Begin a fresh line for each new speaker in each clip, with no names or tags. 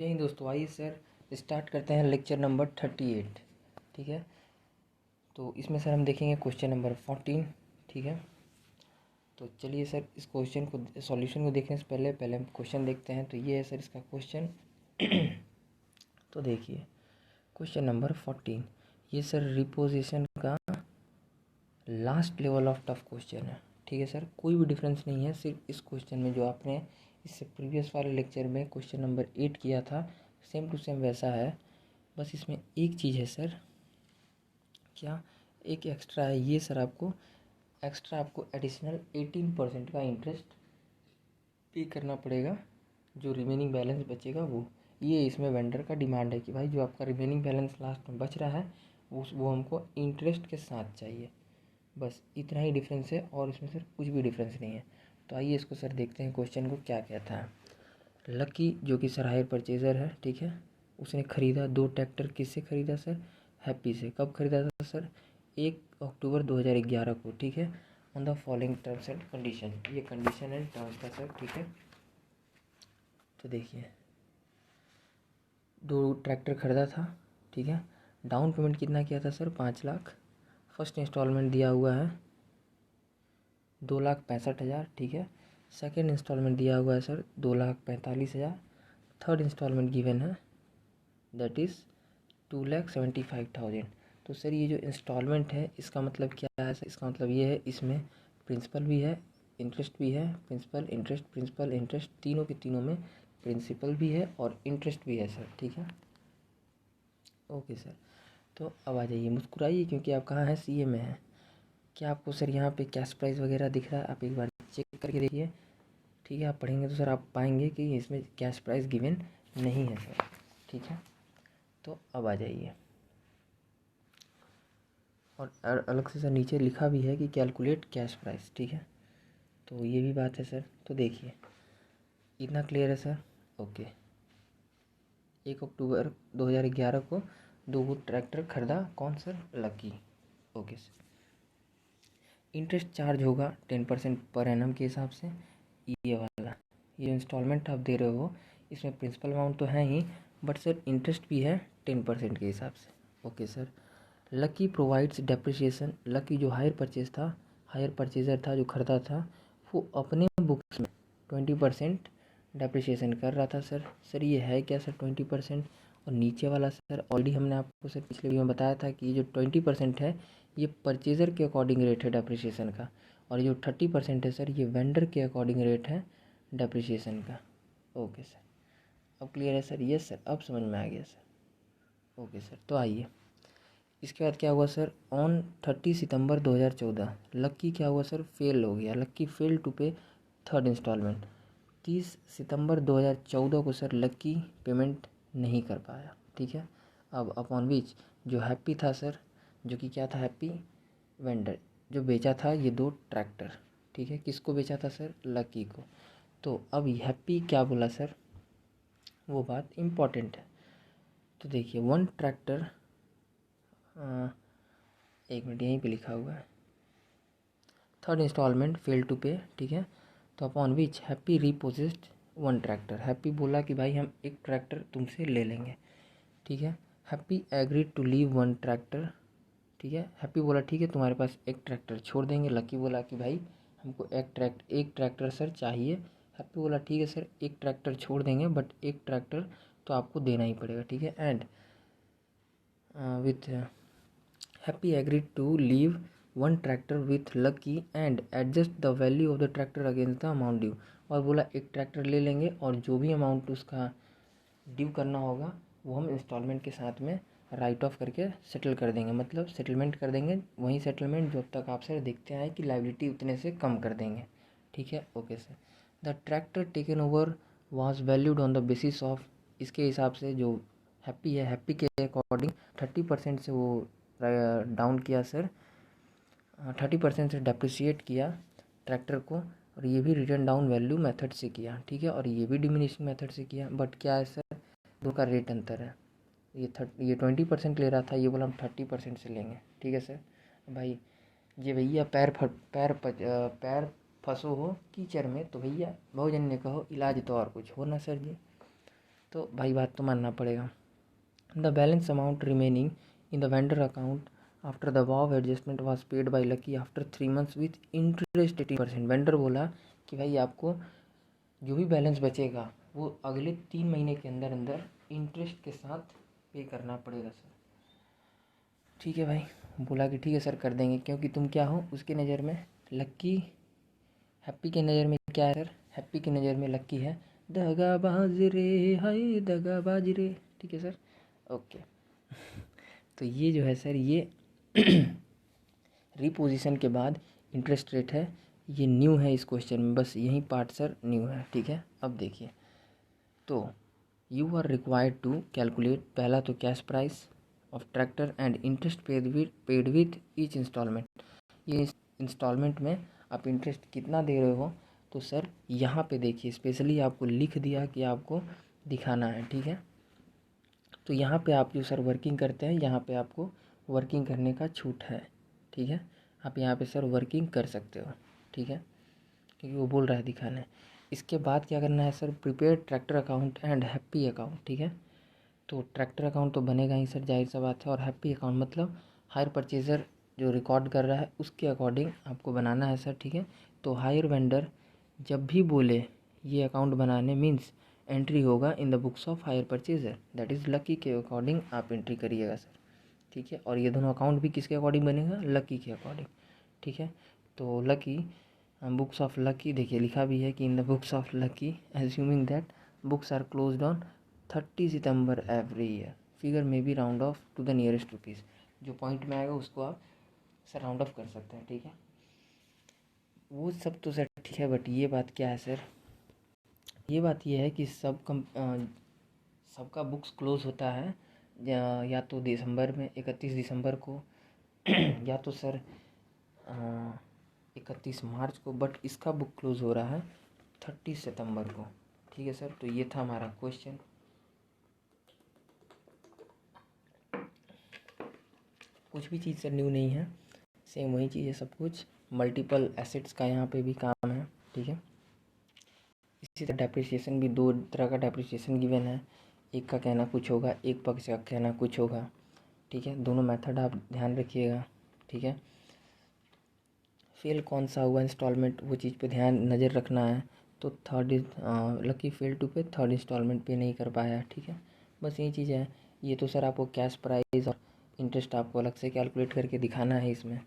यही दोस्तों, आइए सर स्टार्ट करते हैं लेक्चर नंबर 38। ठीक है, तो इसमें सर हम देखेंगे क्वेश्चन नंबर 14। ठीक है, तो चलिए सर इस क्वेश्चन को सॉल्यूशन को देखने से पहले हम क्वेश्चन देखते हैं। तो ये है सर इसका क्वेश्चन। तो देखिए क्वेश्चन नंबर 14, ये सर रिपोजिशन का last level of tough question है। ठीक है सर, कोई भी डिफरेंस नहीं है, सिर्फ इस क्वेश्चन में जो आपने इससे प्रीवियस वाले लेक्चर में क्वेश्चन नंबर 8 किया था सेम टू सेम वैसा है। बस इसमें एक चीज़ है सर, क्या एक एक्स्ट्रा है, ये सर आपको एडिशनल 18% का इंटरेस्ट पे करना पड़ेगा। जो रिमेनिंग बैलेंस बचेगा ये इसमें वेंडर का डिमांड है कि भाई जो आपका रिमेनिंग बैलेंस लास्ट में बच रहा है वो हमको इंटरेस्ट के साथ चाहिए। बस इतना ही डिफरेंस है और इसमें सर कुछ भी डिफरेंस नहीं है। तो आइए इसको सर देखते हैं क्वेश्चन को क्या कहता है। लकी जो कि सर हायर परचेज़र है, ठीक है, उसने ख़रीदा 2 ट्रैक्टर। किससे ख़रीदा सर? हैप्पी से। कब ख़रीदा था सर? 1 अक्टूबर 2011 को। ठीक है, on the following terms and condition, ये कंडीशन एंड टर्म्स था सर। ठीक है, तो देखिए 2 ट्रैक्टर ख़रीदा था। ठीक है, डाउन पेमेंट कितना किया था सर? 5 लाख। फर्स्ट इंस्टॉलमेंट दिया हुआ है 2,65,000। ठीक है, सेकेंड इंस्टॉलमेंट दिया हुआ है सर 2,45,000। थर्ड इंस्टॉलमेंट गिवन है दैट इज़ 2,75,000। तो सर ये जो इंस्टॉलमेंट है इसका मतलब क्या है सर? इसका मतलब ये है इसमें प्रिंसिपल भी है, इंटरेस्ट भी है। प्रिंसिपल इंटरेस्ट तीनों के तीनों में प्रिंसिपल भी है और इंटरेस्ट भी है सर। ठीक है, ओके सर। तो अब आ जाइए, मुस्कुराइए क्योंकि आप कहाँ हैं? सीए में हैं। क्या आपको सर यहाँ पे कैश प्राइस वगैरह दिख रहा है? आप एक बार चेक करके देखिए। ठीक है, आप पढ़ेंगे तो सर आप पाएंगे कि इसमें कैश प्राइस गिवन नहीं है सर। ठीक है, तो अब आ जाइए, और अलग से सर नीचे लिखा भी है कि कैलकुलेट कैश प्राइस। ठीक है, तो ये भी बात है सर। तो देखिए इतना क्लियर है सर। ओके, 1 अक्टूबर 2011 को 2 ट्रैक्टर खरीदा। कौन sir? Lucky. Okay sir, interest charge होगा 10% पर एनम के हिसाब से। ये वाला ये इंस्टॉलमेंट आप दे रहे हो इसमें प्रिंसिपल अमाउंट तो है ही, बट सर इंटरेस्ट भी है 10% के हिसाब से। Okay sir, lucky provides depreciation. Lucky जो हायर परचेजर था, जो खरीदा था, वो अपने बुक्स में 20% डेप्रिसिएशन कर रहा था सर। सर ये है क्या सर 20%? और नीचे वाला सर ऑलरेडी हमने आपको सर पिछले वीडियो में बताया था कि ये जो 20% है ये परचेज़र के अकॉर्डिंग रेट है डेप्रिसिएशन का, और जो 30% है सर ये वेंडर के अकॉर्डिंग रेट है डेप्रिसिएशन का। ओके सर, अब क्लियर है सर? यस सर, अब समझ में आ गया सर। ओके सर, तो आइए इसके बाद क्या हुआ सर? ऑन 30 सितंबर 2014 लक्की क्या हुआ सर? फेल हो गया। लक्की फेल टू पे थर्ड इंस्टॉलमेंट। 30 सितंबर 2014 को सर लक्की पेमेंट नहीं कर पाया। ठीक है, अब अपॉन विच जो हैप्पी था सर, जो कि क्या था? हैप्पी वेंडर, जो बेचा था ये 2 ट्रैक्टर। ठीक है, किसको बेचा था सर? लकी को। तो अब हैप्पी क्या बोला सर? वो बात इम्पॉर्टेंट है। तो देखिए 1 ट्रैक्टर, एक मिनट यहीं पे लिखा हुआ है, थर्ड इंस्टॉलमेंट फेल टू पे। ठीक है, तो upon which Happy repossessed 1 tractor. Happy बोला कि भाई हम 1 ट्रैक्टर तुमसे ले लेंगे। ठीक है, happy agreed to leave 1 tractor. ठीक है, हैप्पी बोला ठीक है तुम्हारे पास 1 ट्रैक्टर छोड़ देंगे। लकी बोला कि भाई हमको एक ट्रैक्टर सर चाहिए। हैप्पी बोला ठीक है सर 1 ट्रैक्टर छोड़ देंगे, बट 1 ट्रैक्टर तो आपको देना ही पड़ेगा। ठीक है, and with happy agreed to leave 1 tractor with lucky and adjust the value of the tractor against the amount due. और बोला 1 ट्रैक्टर ले लेंगे और जो भी अमाउंट उसका ड्यू करना होगा वो हम इंस्टॉलमेंट के साथ में राइट ऑफ करके सेटल कर देंगे, मतलब सेटलमेंट कर देंगे। वही सेटलमेंट जो अब तक आप सर देखते आए कि लायबिलिटी उतने से कम कर देंगे। ठीक है, okay sir. The tractor taken over was valued on the basis of, इसके हिसाब से जो हैप्पी है, हैप्पी के अकॉर्डिंग 30% से वो डाउन किया सर, 30% से डेप्रिसिएट किया ट्रैक्टर को, और ये भी रिटर्न डाउन वैल्यू मेथड से किया। ठीक है, और ये भी डिमिनिशिंग मेथड से किया। बट क्या है सर, दो का रेट अंतर है। ये 20% ले रहा था, ये बोला हम 30% से लेंगे। ठीक है सर, भाई ये भैया पैर फंसो हो कीचड़ में तो भैया बहुजन ने कहो इलाज तो और कुछ हो ना सर जी। तो भाई बात तो मानना पड़ेगा। The balance amount remaining in the vendor account after the above adjustment was paid by lucky after 3 months with interest 18%। Vendor बोला कि भाई आपको जो भी बैलेंस बचेगा वो अगले 3 महीने के अंदर अंदर इंटरेस्ट के साथ पे करना पड़ेगा सर। ठीक है भाई, बोला कि ठीक है सर कर देंगे, क्योंकि तुम क्या हो उसकी नज़र में, लक्की। हैप्पी की नज़र में क्या है सर? हैप्पी की नज़र में लक्की है दगाबाज रे, हाय दगाबाज रे। ठीक है सर, ओके। तो ये जो है सर, ये रिपोजिशन के बाद इंटरेस्ट रेट है, ये न्यू है इस क्वेश्चन में, बस यही पार्ट सर न्यू है। ठीक है, अब देखिए, तो you are required to calculate, पहला तो cash price of tractor and interest paid with each instalment. ये इंस्टॉलमेंट में आप इंटरेस्ट कितना दे रहे हो, तो सर यहाँ पे देखिए स्पेशली आपको लिख दिया कि आपको दिखाना है। ठीक है, तो यहाँ पे आप जो सर वर्किंग करते हैं, यहाँ पे आपको वर्किंग करने का छूट है। ठीक है, आप यहाँ पे सर वर्किंग कर सकते हो। ठीक है, क्योंकि वो बोल रहा है दिखाना है। इसके बाद क्या करना है sir? Prepare tractor account and happy account. ठीक है, तो ट्रैक्टर अकाउंट तो बनेगा ही सर, जाहिर सा बात है, और हैप्पी अकाउंट मतलब हायर परचेज़र जो रिकॉर्ड कर रहा है उसके अकॉर्डिंग आपको बनाना है सर। ठीक है, तो हायर वेंडर जब भी बोले ये अकाउंट बनाने, मीन्स एंट्री होगा in the books of hire purchaser, that is lucky के अकॉर्डिंग आप एंट्री करिएगा सर। ठीक है, और ये दोनों अकाउंट भी किसके अकॉर्डिंग बनेगा? लकी के अकॉर्डिंग। ठीक है, तो लकी बुक्स ऑफ लकी, देखिए लिखा भी है कि in the books of Lucky assuming that books are closed on 30 September every year, figure में be round off to the nearest rupees. जो पॉइंट में आएगा उसको आप सर राउंड ऑफ कर सकते हैं। ठीक है, वो सब तो सर ठीक है, बट ये बात क्या है सर? ये बात ये है कि सबका बुक्स क्लोज होता है या तो दिसंबर में 31 दिसंबर को या तो सर 31 मार्च को, बट इसका बुक क्लोज हो रहा है 30 सितंबर को। ठीक है सर, तो ये था हमारा क्वेश्चन। कुछ भी चीज़ सर न्यू नहीं है, सेम वही चीज़ है सब कुछ। मल्टीपल एसेट्स का यहाँ पे भी काम है। ठीक है, इसी तरह डेप्रिसिएशन भी, दो तरह का डेप्रिसिएशन गिवन है, एक का कहना कुछ होगा, एक पक्ष का कहना कुछ होगा। ठीक है, दोनों मेथड आप ध्यान रखिएगा। ठीक है, फेल कौन सा हुआ इंस्टॉलमेंट, वो चीज़ पे ध्यान नज़र रखना है। तो लकी फेल टू पे, थर्ड इंस्टॉलमेंट पे नहीं कर पाया। ठीक है, बस यही चीज़ है। ये तो सर आपको कैश प्राइस और इंटरेस्ट आपको अलग से कैलकुलेट करके दिखाना है इसमें।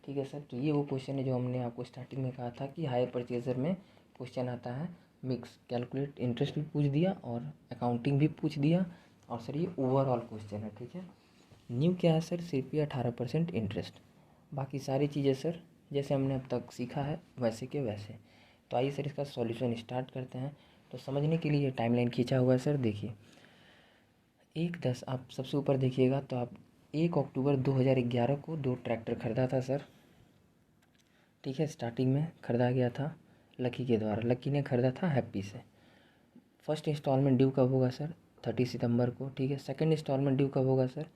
ठीक है सर, तो ये वो क्वेश्चन है जो हमने आपको स्टार्टिंग में कहा था कि हायर परचेजर में क्वेश्चन आता है मिक्स, कैलकुलेट इंटरेस्ट भी पूछ दिया और अकाउंटिंग भी पूछ दिया, और सर ये ओवरऑल क्वेश्चन है। ठीक है, न्यू क्या है सर? सिर्फ ये 18% इंटरेस्ट, बाकी सारी चीज़ें सर जैसे हमने अब तक सीखा है वैसे के वैसे। तो आइए सर इसका सॉल्यूशन स्टार्ट करते हैं। तो समझने के लिए टाइमलाइन खींचा हुआ है सर, देखिए 1/10 आप सबसे ऊपर देखिएगा, तो आप 1 अक्टूबर 2011 को 2 ट्रैक्टर खरीदा था सर। ठीक है, स्टार्टिंग में खरीदा गया था लकी के द्वारा, लकी ने खरीदा था हैप्पी से। फर्स्ट इंस्टॉलमेंट ड्यू कब होगा सर? 30 सितंबर को। ठीक है, सेकंड इंस्टॉलमेंट ड्यू कब होगा सर?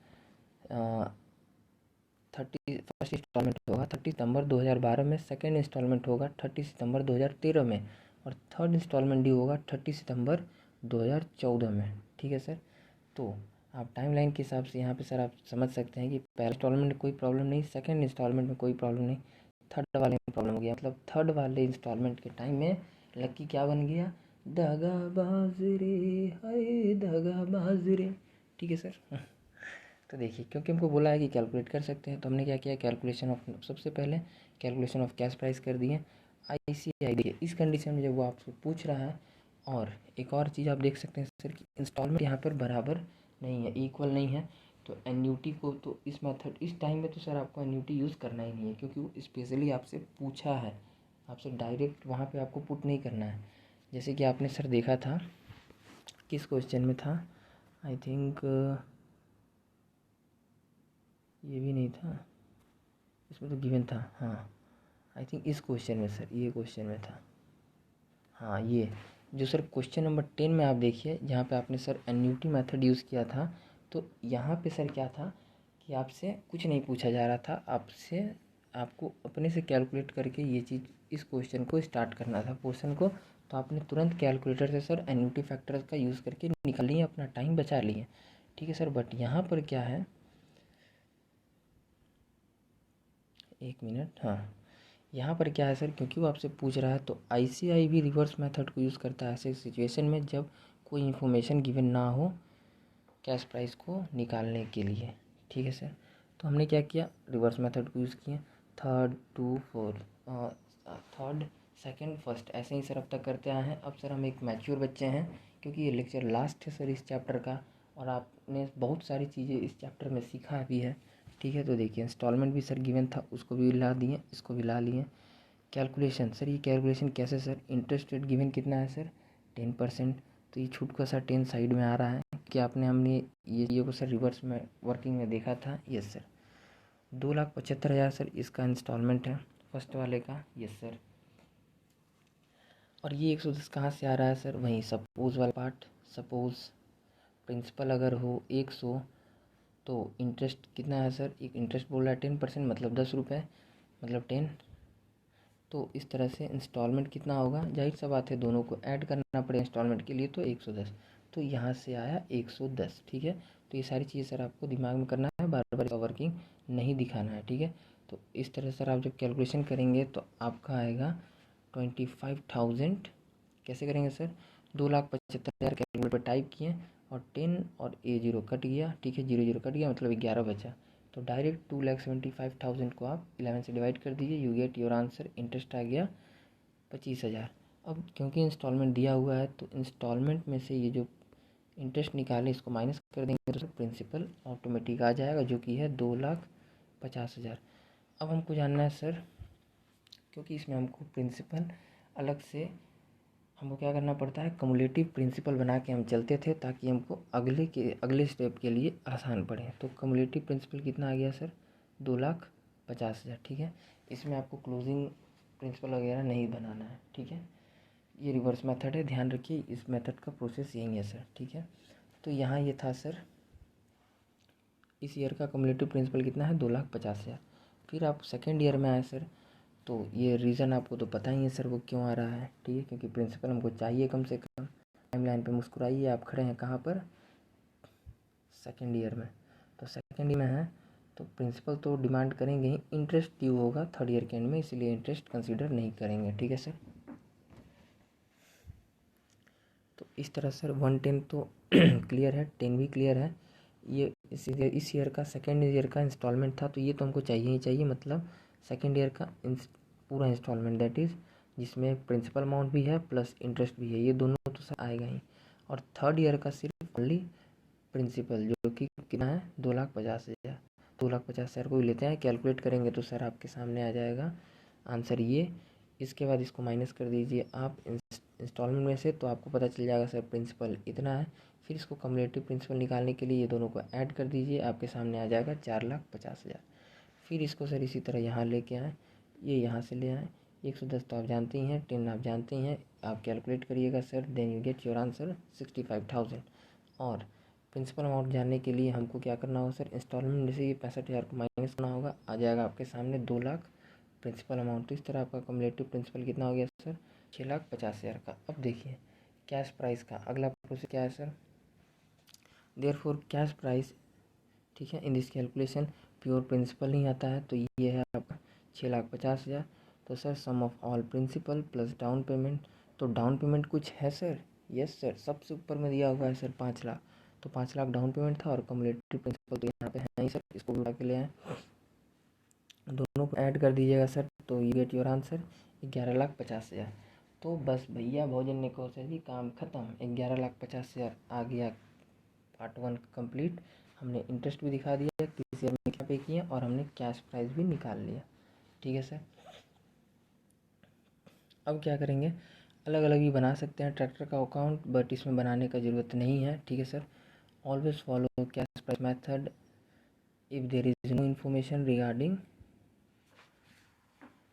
31 इंस्टॉलमेंट होगा 30 सितंबर 2012 में, सेकेंड इंस्टॉलमेंट होगा 30 सितंबर 2013 में, और थर्ड इंस्टॉलमेंट ड्यू होगा 30 सितंबर 2014 में। ठीक है सर, तो आप टाइमलाइन के हिसाब से यहाँ पे सर आप समझ सकते हैं कि पहले इंस्टॉलमेंट में कोई प्रॉब्लम नहीं, सेकेंड इंस्टॉलमेंट में कोई प्रॉब्लम नहीं, थर्ड वाले में प्रॉब्लम हो गया। मतलब थर्ड वाले इंस्टॉलमेंट के टाइम में लक्की क्या बन गया? दगाबाज रे, हाय दगाबाज रे। ठीक है सर तो देखिए, क्योंकि हमको बोला है कि कैलकुलेट कर सकते हैं, तो हमने क्या किया, कैलकुलेशन ऑफ, सबसे पहले कैलकुलेशन ऑफ कैश प्राइस कर दिए। ICI देखिए इस कंडीशन में जब वो आपसे पूछ रहा है, और एक और चीज़ आप देख सकते हैं सर कि इंस्टॉलमेंट यहाँ पर बराबर नहीं है, इक्वल नहीं है, तो एन्यूटी को तो इस मेथड, इस टाइम में तो सर आपको एन्यूटी यूज़ करना ही नहीं है, क्योंकि वो स्पेशली आपसे पूछा है, आपसे डायरेक्ट वहाँ पे आपको पुट नहीं करना है। जैसे कि आपने सर देखा था, किस क्वेश्चन में था, आई थिंक ये भी नहीं था, इसमें तो गिवन था, हाँ आई थिंक इस क्वेश्चन में सर, ये क्वेश्चन में था, हाँ ये जो सर क्वेश्चन नंबर 10 में आप देखिए, जहाँ पे आपने सर एन्यूटी मेथड यूज़ किया था, तो यहाँ पे सर क्या था कि आपसे कुछ नहीं पूछा जा रहा था, आपको अपने से कैलकुलेट करके ये चीज़, इस क्वेश्चन को स्टार्ट करना था, पोर्शन को तो आपने तुरंत कैलकुलेटर से सर एन्युटी फैक्टर्स का यूज़ करके निकाल लिए, अपना टाइम बचा लिए, ठीक है सर। बट यहाँ पर क्या है, एक मिनट, हाँ, यहाँ पर क्या है सर, क्योंकि वो आपसे पूछ रहा है तो ICI भी रिवर्स मेथड को यूज़ करता है ऐसे सिचुएशन में जब कोई इन्फॉर्मेशन गिवन ना हो कैश प्राइस को निकालने के लिए, ठीक है सर। तो हमने क्या किया, रिवर्स मेथड को यूज़ किया, third to fourth, third second first, ऐसे ही सर अब तक करते आए हैं। अब सर हम एक मैच्योर बच्चे हैं, क्योंकि ये लेक्चर लास्ट है सर इस चैप्टर का, और आपने बहुत सारी चीज़ें इस चैप्टर में सीखा भी है, ठीक है। तो देखिए इंस्टॉलमेंट भी सर गिवन था, उसको भी ला दिए, इसको भी ला लिए। कैलकुलेशन सर, ये कैलकुलेशन कैसे सर, इंटरेस्ट रेट गिवन कितना है सर 10%, तो ये छूट का सर 10 साइड में आ रहा है कि हमने ये को सर रिवर्स में वर्किंग में देखा था, यस सर। 2,75,000 सर इसका इंस्टॉलमेंट है फर्स्ट वाले का, यस सर। और ये 110 कहाँ से आ रहा है सर, वहीं सपोज वाला पार्ट, सपोज प्रिंसिपल अगर हो 100 तो इंटरेस्ट कितना है सर, एक इंटरेस्ट बोल रहा है 10%, मतलब 10 रुपये, मतलब 10। तो इस तरह से इंस्टॉलमेंट कितना होगा, जाहिर सा बात है दोनों को ऐड करना पड़ेगा इंस्टॉलमेंट के लिए, तो 110, तो यहाँ से आया 110, ठीक है। तो ये सारी चीज़ें सर आपको दिमाग में करना है, बार बार वर्किंग नहीं दिखाना है, ठीक है। तो इस तरह सर आप जब कैलकुलेशन करेंगे तो आपका आएगा 25,000, कैसे करेंगे सर, 2,75,000 कैलकुलेटर पर टाइप किए और 10 और A0 कट गया, ठीक है, 0 कट गया, मतलब 11 बचा। तो डायरेक्ट 2,75,000 को आप 11 से डिवाइड कर दीजिए, you get your answer, interest आ गया 25,000। अब क्योंकि इंस्टॉलमेंट दिया हुआ है तो इंस्टॉलमेंट में से ये जो इंटरेस्ट निकाले इसको माइनस कर देंगे तो प्रिंसिपल ऑटोमेटिक आ जाएगा, जो कि है 2,50,000। अब हमको जानना है सर, क्योंकि इसमें हमको प्रिंसिपल अलग से हमको क्या करना पड़ता है, कमुलेटिव प्रिंसिपल बना के हम चलते थे ताकि हमको अगले स्टेप के लिए आसान पड़े। तो कमुलेटिव प्रिंसिपल कितना आ गया सर, 2,50,000, ठीक है। इसमें आपको क्लोजिंग प्रिंसिपल वगैरह नहीं बनाना है, ठीक है। ये रिवर्स मेथड है, ध्यान रखिए, इस मेथड का प्रोसेस यही है सर, ठीक है। तो यहाँ ये था सर, इस ईयर का कमुलेटिव प्रिंसिपल कितना है, 2,50,000। फिर आप सेकेंड ईयर में आए सर, तो ये रीज़न आपको तो पता ही है सर वो क्यों आ रहा है, ठीक है, क्योंकि प्रिंसिपल हमको चाहिए कम से कम। टाइमलाइन पे मुस्कुराइए, आप खड़े हैं कहाँ पर, सेकेंड ईयर में। तो सेकेंड ईयर में है तो प्रिंसिपल तो डिमांड करेंगे ही, इंटरेस्ट ड्यू होगा थर्ड ईयर के एंड में, इसलिए इंटरेस्ट कंसीडर नहीं करेंगे, ठीक है सर। तो इस तरह सर 110 तो क्लियर है, 10 भी क्लियर है। ये इस ईयर का सेकेंड ईयर का इंस्टॉलमेंट था, तो ये तो हमको चाहिए ही चाहिए, मतलब सेकेंड ईयर का पूरा इंस्टॉलमेंट, दैट इज़ जिसमें प्रिंसिपल अमाउंट भी है प्लस इंटरेस्ट भी है, ये दोनों तो सर आएगा ही। और थर्ड ईयर का सिर्फ ओनली प्रिंसिपल, जो कि कितना है, 2,50,000। 2,50,000 को लेते हैं, कैलकुलेट करेंगे तो सर आपके सामने आ जाएगा आंसर ये। इसके बाद इसको माइनस कर दीजिए आप इंस्टॉलमेंट में से, तो आपको पता चल जाएगा सर प्रिंसिपल इतना है। फिर इसको कम्युलेटिव प्रिंसिपल निकालने के लिए ये दोनों को ऐड कर दीजिए, आपके सामने आ जाएगा 4,50,000। फिर इसको सर इसी तरह यहाँ लेके आएँ, ये यहाँ से ले आएँ, 110 तो आप जानते ही हैं, 10 आप जानते ही हैं, आप कैलकुलेट करिएगा sir, then you get your answer 65,000। और प्रिंसिपल अमाउंट जानने के लिए हमको क्या करना होगा सर, इंस्टॉलमेंट में से ये 65,000 को माइनस करना होगा, आ जाएगा आपके सामने 2,00,000 प्रिंसिपल अमाउंट। तो इस तरह आपका कम्युलेटिव प्रिंसिपल कितना हो गया सर, 6,50,000 का। अब देखिए कैश प्राइस का अगला प्रोसेस क्या है सर, देयरफॉर कैश प्राइस, ठीक है, in this calculation pure principal नहीं आता है, तो ये है आपका 6,50,000। तो sir sum of all principal plus down payment, तो डाउन पेमेंट कुछ है सर, यस सर, सबसे ऊपर में दिया हुआ है सर 5,00,000, तो 5,00,000 डाउन पेमेंट था और कम्युलेटिव प्रिंसिपल तो यहाँ पे है नहीं सर, इसको भी उठा के ले आए, दोनों को ऐड कर दीजिएगा सर, तो यू गेट योर आंसर 11,50,000। तो बस भैया भोजन ने कहो सर जी, काम खत्म, 11,50,000 आ गया, पार्ट 1 कंप्लीट। हमने इंटरेस्ट भी दिखा दिया किस ईयर में क्या पे किया, और हमने कैश प्राइस भी निकाल लिया, ठीक है सर। अब क्या करेंगे, अलग अलग भी बना सकते हैं ट्रैक्टर का अकाउंट, बट इसमें बनाने का ज़रूरत नहीं है, ठीक है sir. Always follow cash price method if there is no information regarding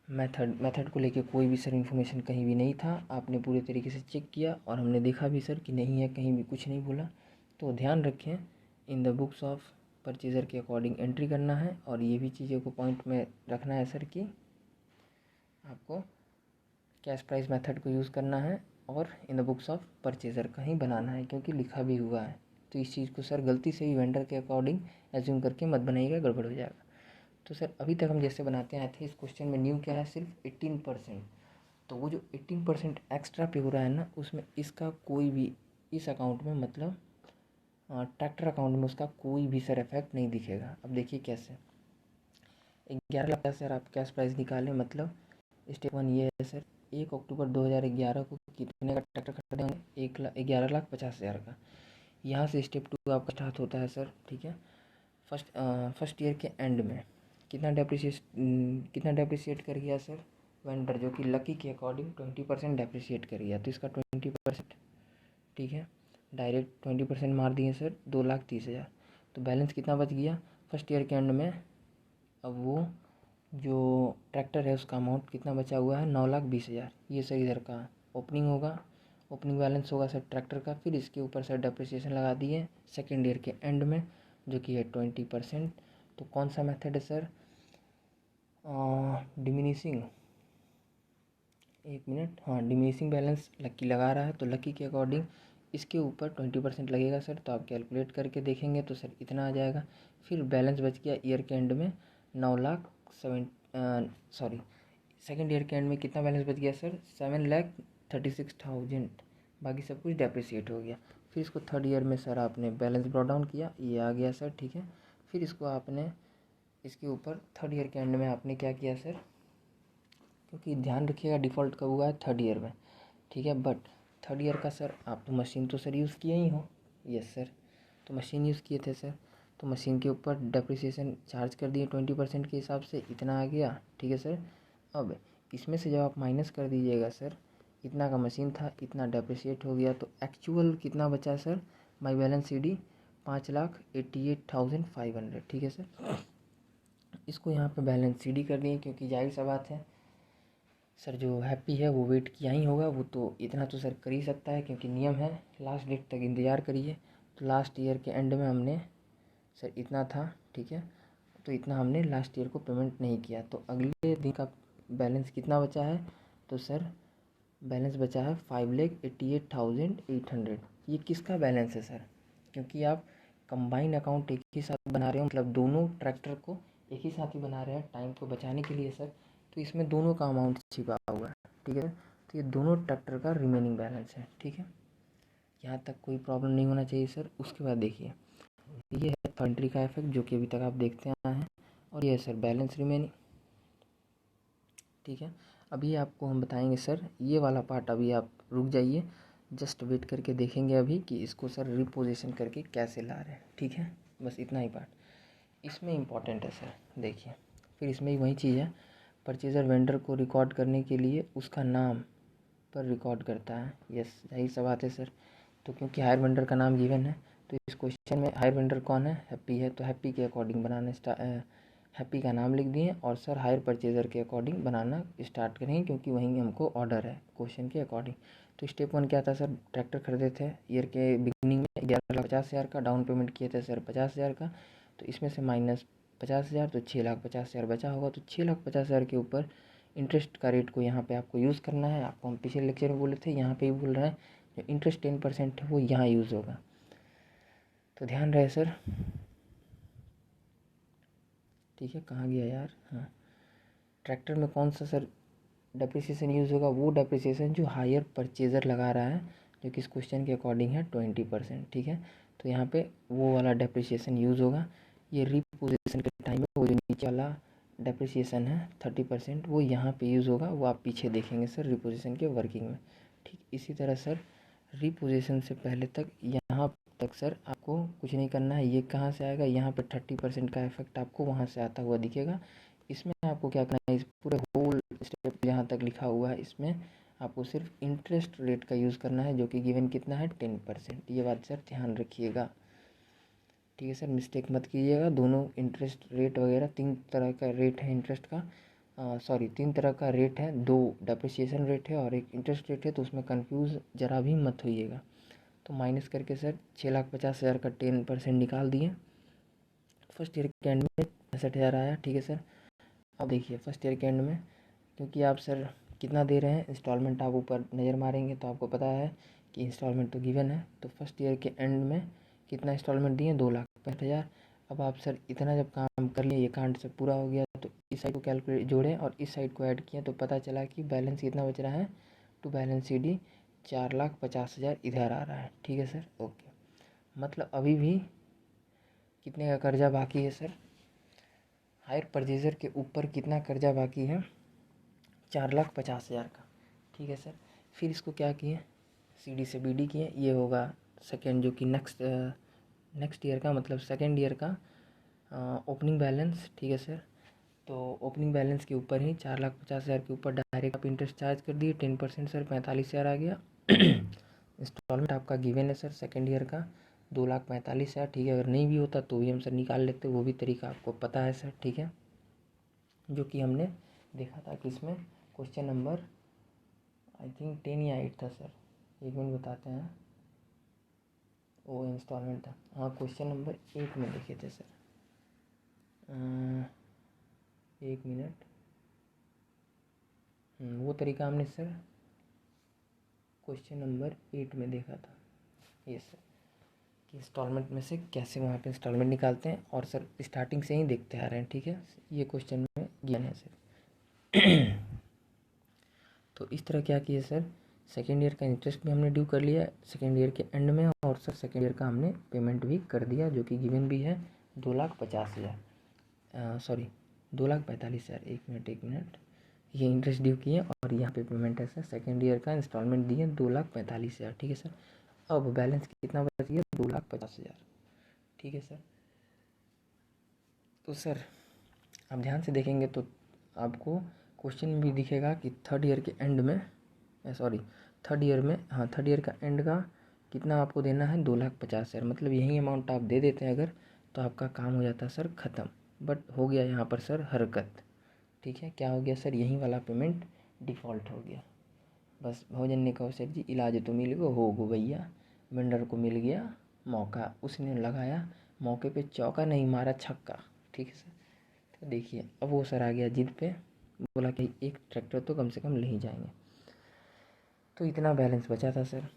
method को लेके कोई भी सर इन्फॉर्मेशन कहीं भी नहीं था, आपने पूरे तरीके से चेक किया और हमने देखा भी सर कि नहीं है, कहीं भी कुछ नहीं बोला। तो ध्यान रखें, इन द बुक्स ऑफ परचेज़र के अकॉर्डिंग एंट्री करना है, और ये भी चीज़ों को पॉइंट में रखना है सर कि आपको कैश प्राइस मेथड को यूज़ करना है और इन द बुक्स ऑफ परचेज़र का ही बनाना है, क्योंकि लिखा भी हुआ है। तो इस चीज़ को सर गलती से भी वेंडर के अकॉर्डिंग एज्यूम करके मत बनाइएगा, गड़बड़ हो जाएगा। तो सर अभी तक हम जैसे बनाते आए थे, इस क्वेश्चन में न्यू क्या है, सिर्फ 18%। तो वो जो 18% एक्स्ट्रा पे हो रहा है ना, उसमें इसका कोई भी इस अकाउंट में मतलब ट्रैक्टर अकाउंट में उसका कोई भी सर इफेक्ट नहीं दिखेगा। अब देखिए कैसे, 11 लाख का सर आप कैश प्राइस निकालें, मतलब स्टेप 1 ये है सर, 1 अक्टूबर 2011 को कितने का ट्रैक्टर खरीदे होंगे, 11,50,000 का। यहाँ से स्टेप 2 आपका स्टार्ट होता है सर, ठीक है। फर्स्ट ईयर के एंड में कितना डेप्रिसिएट कर गया सर वेंडर, जो कि लकी के अकॉर्डिंग 20% डेप्रिसिएट कर गया। तो इसका 20%, ठीक है, डायरेक्ट 20% मार दिए सर, 2,30,000। तो बैलेंस कितना बच गया फर्स्ट ईयर के एंड में। अब वो जो ट्रैक्टर है उसका अमाउंट कितना बचा हुआ है, 9,20,000। ये सर इधर का ओपनिंग होगा, ओपनिंग बैलेंस होगा सर ट्रैक्टर का। फिर इसके ऊपर सर डेप्रिसिएशन लगा दिए सेकेंड ईयर के एंड में, जो कि है 20%। तो कौन सा मेथड है सर, डिमिनिशिंग, एक मिनट, हाँ डिमिनिशिंग बैलेंस लकी लगा रहा है, तो लकी के अकॉर्डिंग इसके ऊपर 20% लगेगा सर। तो आप कैलकुलेट करके देखेंगे तो सर इतना आ जाएगा। फिर बैलेंस बच गया ईयर के एंड में 9,07 सॉरी सेकेंड ईयर के एंड में कितना बैलेंस बच गया सर, 7,36,000। बाकी सब कुछ डेप्रिसिएट हो गया। फिर इसको थर्ड ईयर में सर आपने बैलेंस ब्रॉट डाउन किया, ये आ गया सर, ठीक है। फिर इसको आपने इसके ऊपर थर्ड ईयर के एंड में आपने क्या किया सर, क्योंकि ध्यान रखिएगा डिफ़ॉल्ट कब हुआ है, थर्ड ईयर में, ठीक है। बट थर्ड ईयर का सर आप तो मशीन तो सर यूज़ किए ही हो, यस सर, तो मशीन यूज़ किए थे सर। तो मशीन के ऊपर डेप्रिसिएशन चार्ज कर दिए 20% के हिसाब से, इतना आ गया, ठीक है सर। अब इसमें से जब आप माइनस कर दीजिएगा सर, इतना का मशीन था, इतना डेप्रिसिएट हो गया, तो एक्चुअल कितना बचा sir, my balance C D 5,88,500, ठीक है सर। इसको यहाँ पे बैलेंस सी डी कर दिए, क्योंकि जाहिर सा बात है सर जो हैप्पी है वो वेट किया ही होगा, वो तो इतना तो सर कर ही सकता है, क्योंकि नियम है लास्ट डेट तक इंतज़ार करिए। तो लास्ट ईयर के एंड में हमने सर इतना था, ठीक है, तो इतना हमने लास्ट ईयर को पेमेंट नहीं किया। तो अगले दिन का बैलेंस कितना बचा है, तो सर बैलेंस बचा है 5,88,800। ये किसका बैलेंस है सर, क्योंकि आप कंबाइन अकाउंट एक ही साथ बना रहे हो, मतलब दोनों ट्रैक्टर को एक ही साथ ही बना रहे हैं टाइम को बचाने के लिए सर। तो इसमें दोनों का अमाउंट छिपा हुआ है, ठीक है। तो ये दोनों ट्रैक्टर का रिमेनिंग बैलेंस है, ठीक है। यहाँ तक कोई प्रॉब्लम नहीं होना चाहिए सर। उसके बाद देखिए, ये है फंट्री का इफेक्ट, जो कि अभी तक आप देखते आए हैं, और ये है सर बैलेंस रिमेनिंग, ठीक है। अभी आपको हम बताएंगे सर, ये वाला पार्ट अभी आप रुक जाइए, जस्ट वेट करके देखेंगे अभी कि इसको सर रिपोजिशन करके कैसे ला रहे हैं, ठीक है। बस इतना ही पार्ट इसमें इम्पॉर्टेंट है सर। देखिए, फिर इसमें ही वही चीज़ है, परचेज़र वेंडर को रिकॉर्ड करने के लिए उसका नाम पर रिकॉर्ड करता है, यस यही सब बात है सर। तो क्योंकि हायर वेंडर का नाम गिवन है, तो इस क्वेश्चन में हायर वेंडर कौन है, हैप्पी है, तो हैप्पी के अकॉर्डिंग बनाना हैप्पी का नाम लिख दिए, और सर हायर परचेज़र के अकॉर्डिंग बनाना स्टार्ट करेंगे, क्योंकि वहीं हमको ऑर्डर है क्वेश्चन के अकॉर्डिंग। तो स्टेप 1 क्या था सर, ट्रैक्टर खरीदे थे ईयर के बिगिनिंग में 11,50,000 का, डाउन पेमेंट किए थे सर 50,000 का। तो इसमें से माइनस 50,000, तो 6,50,000 बचा होगा। तो 6,50,000 के ऊपर इंटरेस्ट का रेट को यहाँ पे आपको यूज़ करना है। आपको हम पिछले लेक्चर में बोले थे, यहाँ पे भी बोल रहे हैं, जो इंटरेस्ट 10% है वो यहाँ यूज़ होगा, तो ध्यान रहे सर, ठीक है। कहाँ गया यार, हाँ, ट्रैक्टर में कौन सा सर डेप्रिसिएशन यूज़ होगा, वो डेप्रिसिएशन जो हायर परचेज़र लगा रहा है, जो कि इस क्वेश्चन के अकॉर्डिंग है 20%, ठीक है। तो यहाँ पे वो वाला डेप्रिसिएशन यूज़ होगा। ये रिपोजिशन के टाइम में वो जो नीचे वाला डेप्रिसिएशन है 30%, वो यहाँ पे यूज़ होगा, वो आप पीछे देखेंगे सर रिपोजिशन के वर्किंग में, ठीक। इसी तरह सर रिपोजिशन से पहले तक यहाँ तक सर आपको कुछ नहीं करना है। ये कहाँ से आएगा, यहाँ पे 30% का इफेक्ट आपको वहाँ से आता हुआ दिखेगा। इसमें आपको क्या करना है, इस पूरे होल स्टेप जहाँ तक लिखा हुआ है, इसमें आपको सिर्फ इंटरेस्ट रेट का यूज़ करना है, जो कि गिवन कितना है 10%। ये बात सर ध्यान रखिएगा, ठीक है सर, मिस्टेक मत कीजिएगा। दोनों इंटरेस्ट रेट वगैरह 3 तरह का रेट है इंटरेस्ट का, 3 तरह का रेट है, 2 डेप्रिसिएशन रेट है और 1 इंटरेस्ट रेट है, तो उसमें कंफ्यूज जरा भी मत होइएगा। तो माइनस करके सर 6,50,000 का 10% निकाल दिए, फर्स्ट ईयर के एंड में 65,000 आया, ठीक है सर। अब देखिए फर्स्ट ईयर के एंड में, क्योंकि आप सर कितना दे रहे हैं इंस्टॉलमेंट, आप ऊपर नज़र मारेंगे तो आपको पता है कि इंस्टॉलमेंट तो गिवन है। तो फर्स्ट ईयर के एंड में कितना इंस्टॉलमेंट दिए, 2,65,000। अब आप सर इतना जब काम कर लिए, ये कांड से पूरा हो गया, तो इस साइड को कैलकुलेट जोड़ें और इस साइड को ऐड किए तो पता चला कि बैलेंस कितना बच रहा है टू बैलेंस सी डी, 4,50,000 इधर आ रहा है। ठीक है सर, ओके। मतलब अभी भी कितने का कर्जा बाकी है सर, हायर परचेजर के ऊपर कितना कर्जा बाकी है, 4,50,000 का। ठीक है सर, फिर इसको क्या किए, सीडी से बीडी किए, ये होगा सेकेंड जो कि नेक्स्ट ईयर का, मतलब सेकेंड ईयर का ओपनिंग बैलेंस। ठीक है सर, तो ओपनिंग बैलेंस के ऊपर ही 4,50,000 के ऊपर डायरेक्ट आप इंटरेस्ट चार्ज कर दिए 10% सर, 45,000 आ गया। इंस्टॉलमेंट आपका गिवन है सर सेकेंड ईयर का 2,45,000। ठीक है, अगर नहीं भी होता तो भी हम सर निकाल लेते, वो भी तरीका आपको पता है सर। ठीक है, जो कि हमने देखा था कि इसमें क्वेश्चन नंबर आई थिंक 10 या 8 था सर, एक मिनट बताते हैं, वो इंस्टॉलमेंट था, हाँ क्वेश्चन नंबर 8 में देखे थे सर। एक मिनट, वो तरीका हमने सर क्वेश्चन नंबर 8 में देखा था, ये सर कि इंस्टॉलमेंट में से कैसे वहाँ पे इंस्टॉलमेंट निकालते हैं, और सर स्टार्टिंग से ही देखते आ रहे हैं। ठीक है, ये क्वेश्चन में ज्ञान है सर। तो इस तरह क्या किया सर, सेकेंड ईयर का इंटरेस्ट भी हमने ड्यू कर लिया सेकेंड ईयर के एंड में, और सर सेकेंड ईयर का हमने पेमेंट भी कर दिया जो कि गिवन भी है 2,50,000, सॉरी 2,45,000। एक मिनट, ये इंटरेस्ट ड्यू किए और यहाँ पे पेमेंट है सर, सेकेंड ईयर का इंस्टॉलमेंट दिए 2,45,000। ठीक है सर, अब बैलेंस कितना बच गया, 2,50,000। ठीक है सर, तो सर आप ध्यान से देखेंगे तो आपको क्वेश्चन में भी दिखेगा कि थर्ड ईयर के एंड में, सॉरी थर्ड ईयर में, हाँ थर्ड ईयर का एंड का कितना आपको देना है, 2,50,000। मतलब यही अमाउंट आप दे देते हैं अगर, तो आपका काम हो जाता है सर ख़त्म। बट हो गया यहाँ पर सर हरकत। ठीक है, क्या हो गया सर, यही वाला पेमेंट डिफ़ॉल्ट हो गया। बस भोजन ने कहो सेठ जी इलाज तो मिल गो हो गो भैया, वेंडर को मिल गया मौका, उसने लगाया मौके पे चौका, नहीं मारा छक्का। ठीक है सर, तो देखिए अब वो सर आ गया जिद पे, बोला कि एक ट्रैक्टर तो कम से कम ले ही जाएंगे। तो इतना बैलेंस बचा था सर,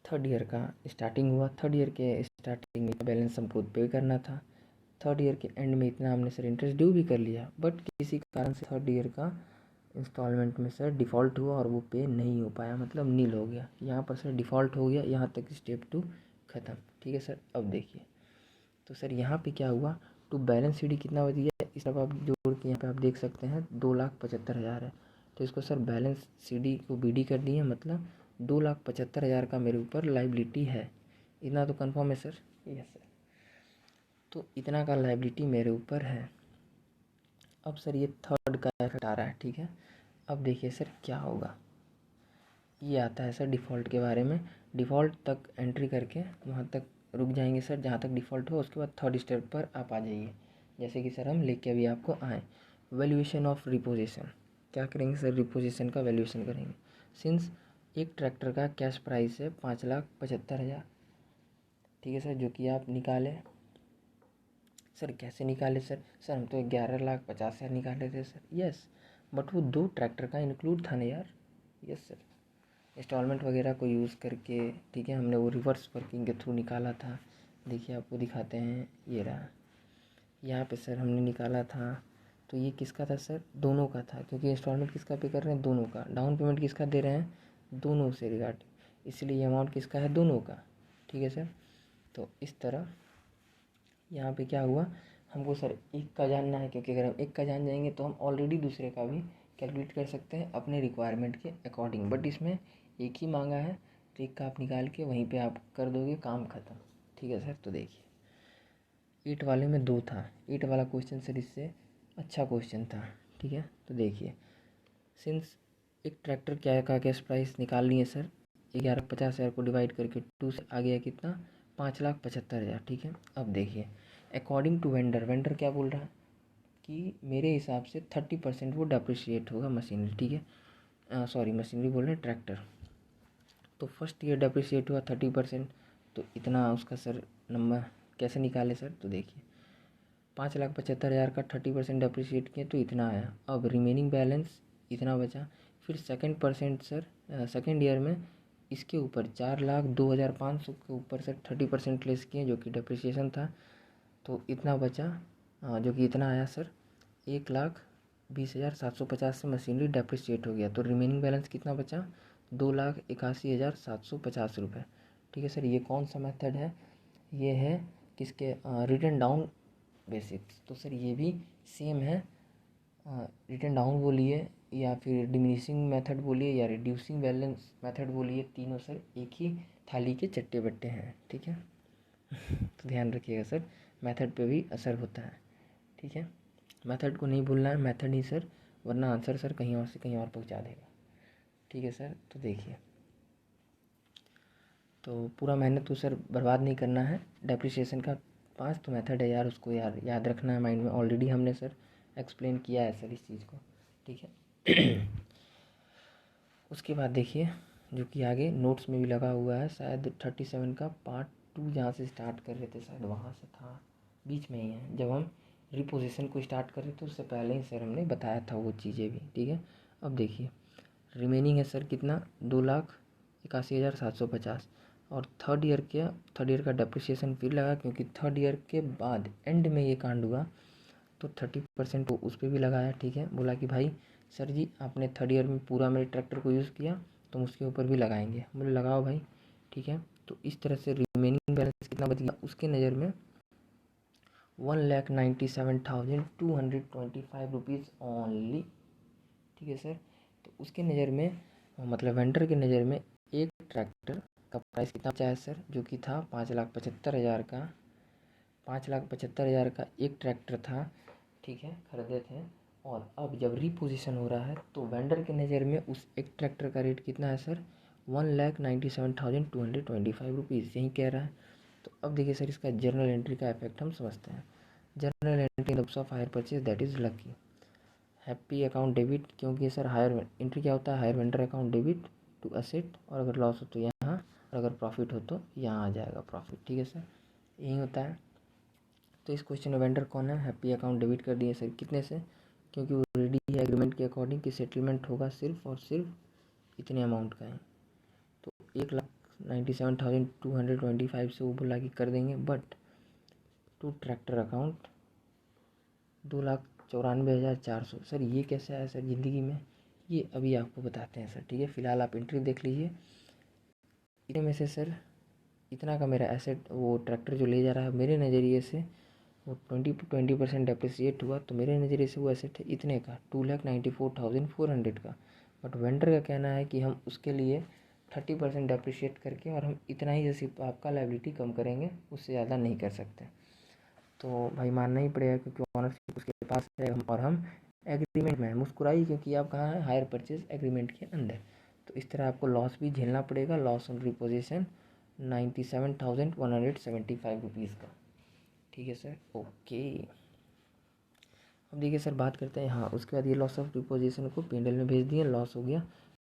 थर्ड ईयर का स्टार्टिंग हुआ, थर्ड ईयर के स्टार्टिंग में बैलेंस हमको पे करना था, थर्ड ईयर के एंड में इतना हमने सर इंटरेस्ट ड्यू भी कर लिया, बट किसी कारण से थर्ड ईयर का इंस्टॉलमेंट में सर डिफ़ॉल्ट हुआ और वो पे नहीं हो पाया, मतलब नील हो गया। यहाँ पर सर डिफ़ॉल्ट हो गया, यहाँ तक स्टेप 2 ख़त्म। ठीक है सर, अब देखिए तो सर यहाँ पे क्या हुआ, टू बैलेंस सी डी कितना बच गया, इस सब आप जोड़ के यहाँ पे आप देख सकते हैं 2,75,000 है। तो इसको सर बैलेंस सी डी को बी डी कर दिए, मतलब 2,75,000 का मेरे ऊपर लाइबिलिटी है। इतना तो कंफर्म है सर, यस सर, तो इतना का लाइबिलिटी मेरे ऊपर है। अब सर ये थर्ड का इफेक्ट आ रहा है। ठीक है, अब देखिए सर क्या होगा, ये आता है सर डिफ़ॉल्ट के बारे में, डिफ़ॉल्ट तक एंट्री करके वहाँ तक रुक जाएंगे सर जहाँ तक डिफ़ॉल्ट हो, उसके बाद थर्ड स्टेप पर आप आ जाइए, जैसे कि सर हम लेके अभी आपको आए। वैल्यूएशन ऑफ रिपोजिशन, क्या करेंगे सर, रिपोजिशन का वैल्यूएशन करेंगे। सिंस एक ट्रैक्टर का कैश प्राइस है 5,75,000। ठीक है सर, जो कि आप निकाले सर, कैसे निकाले सर, हम तो 11,50,000 निकाले थे सर, यस, बट वो 2 ट्रैक्टर का इंक्लूड था ना यार, यस सर, इंस्टॉलमेंट वगैरह को यूज़ करके। ठीक है, हमने वो रिवर्स वर्किंग के थ्रू निकाला था, देखिए आपको दिखाते हैं, ये रहा, यहाँ पे सर हमने निकाला था। तो ये किसका था सर, दोनों का था, क्योंकि इंस्टॉलमेंट किसका पे कर रहे हैं, दोनों का, डाउन पेमेंट किसका दे रहे हैं, दोनों से रिगार्डिंग, इसलिए ये अमाउंट किसका है, दोनों का। ठीक है सर, तो इस तरह यहाँ पे क्या हुआ, हमको सर एक का जानना है, क्योंकि अगर हम एक का जान जाएंगे तो हम ऑलरेडी दूसरे का भी कैलकुलेट कर सकते हैं अपने रिक्वायरमेंट के अकॉर्डिंग, बट इसमें एक ही मांगा है, तो एक का आप निकाल के वहीं पे आप कर दोगे, काम ख़त्म। ठीक है सर, तो देखिए 8 वाले में 2 था, 8 वाला क्वेश्चन सर इससे अच्छा क्वेश्चन था। ठीक है, तो देखिए सिंस एक ट्रैक्टर क्या का कैश प्राइस निकाल लिए सर, 11,50,000 को डिवाइड करके 2 से आ गया कितना, 5,75,000। ठीक है, अब देखिए अकॉर्डिंग टू वेंडर, वेंडर क्या बोल रहा है कि मेरे हिसाब से 30% वो डेप्रिशिएट होगा मशीनरी। ठीक है, सॉरी मशीनरी बोल रहे हैं, ट्रैक्टर। तो फर्स्ट ईयर डेप्रिशिएट हुआ 30%, तो इतना उसका सर नंबर कैसे निकाले सर, तो देखिए 5,75,000 का 30% डेप्रिशिएट किया तो इतना आया। अब रिमेनिंग बैलेंस इतना बचा, फिर सेकेंड ईयर में इसके ऊपर 4,02,500 के ऊपर से 30% लेस किए जो कि डेप्रिसिएशन था, तो इतना बचा जो कि इतना आया सर 1,20,750 से मशीनरी डेप्रिसिएट हो गया। तो रिमेनिंग बैलेंस कितना बचा 2,81,750 रुपये। ठीक है सर, ये कौन सा मेथड है, ये है किसके रिटन डाउन बेसिक्स। तो सर ये भी सेम है, रिटन डाउन बोलिए या फिर डिमिनिशिंग मेथड बोलिए या रिड्यूसिंग बैलेंस मेथड बोलिए, तीनों सर एक ही थाली के चट्टे बट्टे हैं। ठीक है तो ध्यान रखिएगा सर, मेथड पे भी असर होता है। ठीक है, मेथड को नहीं भूलना है, मेथड ही सर, वरना आंसर सर कहीं और से कहीं और पहुंचा देगा। ठीक है सर, तो देखिए, तो पूरा मेहनत तो सर बर्बाद नहीं करना है। डेप्रिसिएशन का 5 तो मेथड है यार, उसको याद रखना है माइंड में। ऑलरेडी हमने सर एक्सप्लेन किया है सर इस चीज़ को। ठीक है उसके बाद देखिए, जो कि आगे नोट्स में भी लगा हुआ है, शायद 37 का पार्ट 2 जहाँ से स्टार्ट कर रहे थे शायद वहाँ से था, बीच में ही है। जब हम रिपोजिशन को स्टार्ट कर रहे थे उससे पहले ही सर हमने बताया था वो चीज़ें भी। ठीक है, अब देखिए रिमेनिंग है सर कितना 2,81,750, और थर्ड ईयर का डेप्रिसिएशन फिर लगा, क्योंकि थर्ड ईयर के बाद एंड में ये कांड हुआ, तो 30% तो उस पर भी लगाया। ठीक है, बोला कि भाई सर जी आपने थर्ड ईयर में पूरा मेरे ट्रैक्टर को यूज़ किया तो हम उसके ऊपर भी लगाएंगे। बोले लगाओ भाई। ठीक है, तो इस तरह से रिमेनिंग बैलेंस कितना बच गया उसके नज़र में 1,97,225 रुपीज़ ओनली। ठीक है सर, तो उसके नज़र में मतलब वेंडर के नज़र में एक ट्रैक्टर का प्राइस कितना बचा है सर, जो कि था 5,75,000 का, 5,75,000 का एक ट्रैक्टर था। ठीक है, खरीदे थे, और अब जब रीपोजिशन हो रहा है तो वेंडर के नज़र में उस एक ट्रैक्टर का रेट कितना है सर 1,97,225 रुपीज़, यही कह रहा है। तो अब देखिए सर, इसका जर्नल एंट्री का इफेक्ट हम समझते हैं। Journal entry in of hire purchase that is lucky happy account debit, क्योंकि सर हायर एंट्री क्या होता है, hire vendor account debit to asset, और अगर लॉस हो तो यहाँ, और अगर प्रॉफिट हो तो यहाँ आ जाएगा प्रॉफिट। ठीक है सर, यही होता है। तो इस क्वेश्चन में वेंडर कौन है, हैप्पी अकाउंट डेबिट कर दिए सर, कितने से, क्योंकि वो रेडी है एग्रीमेंट के अकॉर्डिंग कि सेटलमेंट होगा सिर्फ और सिर्फ इतने अमाउंट का है। तो 1,97,225 से वो बोला कि कर देंगे, but to tractor account 2,94,400। Sir ये कैसे आया सर ज़िंदगी में, ये अभी आपको बताते हैं सर। ठीक है, फ़िलहाल आप एंट्री देख लीजिए। इतने में से सर इतना का मेरा एसेट, वो ट्रैक्टर जो ले जा रहा है मेरे नज़रिए से वो 20% डेप्रिसिएट हुआ, तो मेरे नज़रिए से वो एसेट है इतने का 2,94,400 का। बट वेंडर का कहना है कि हम उसके लिए 30% डेप्रिशिएट करके और हम इतना ही जैसे आपका लायबिलिटी कम करेंगे, उससे ज़्यादा नहीं कर सकते। तो भाई मानना ही पड़ेगा, क्योंकि ऑनरशिप उसके पास है और हम एग्रीमेंट में है। मुस्कुराइए, क्योंकि आप कहाँ हैं, हायर परचेज एग्रीमेंट के अंदर। तो इस तरह आपको लॉस भी झेलना पड़ेगा, लॉस ऑन रिपोजिशन 97,175 रुपीज़ का। ठीक है सर, ओके। अब देखिए सर, बात करते हैं, हाँ उसके बाद ये लॉस ऑफ रिपोजिशन को P&L में भेज दिए, लॉस हो गया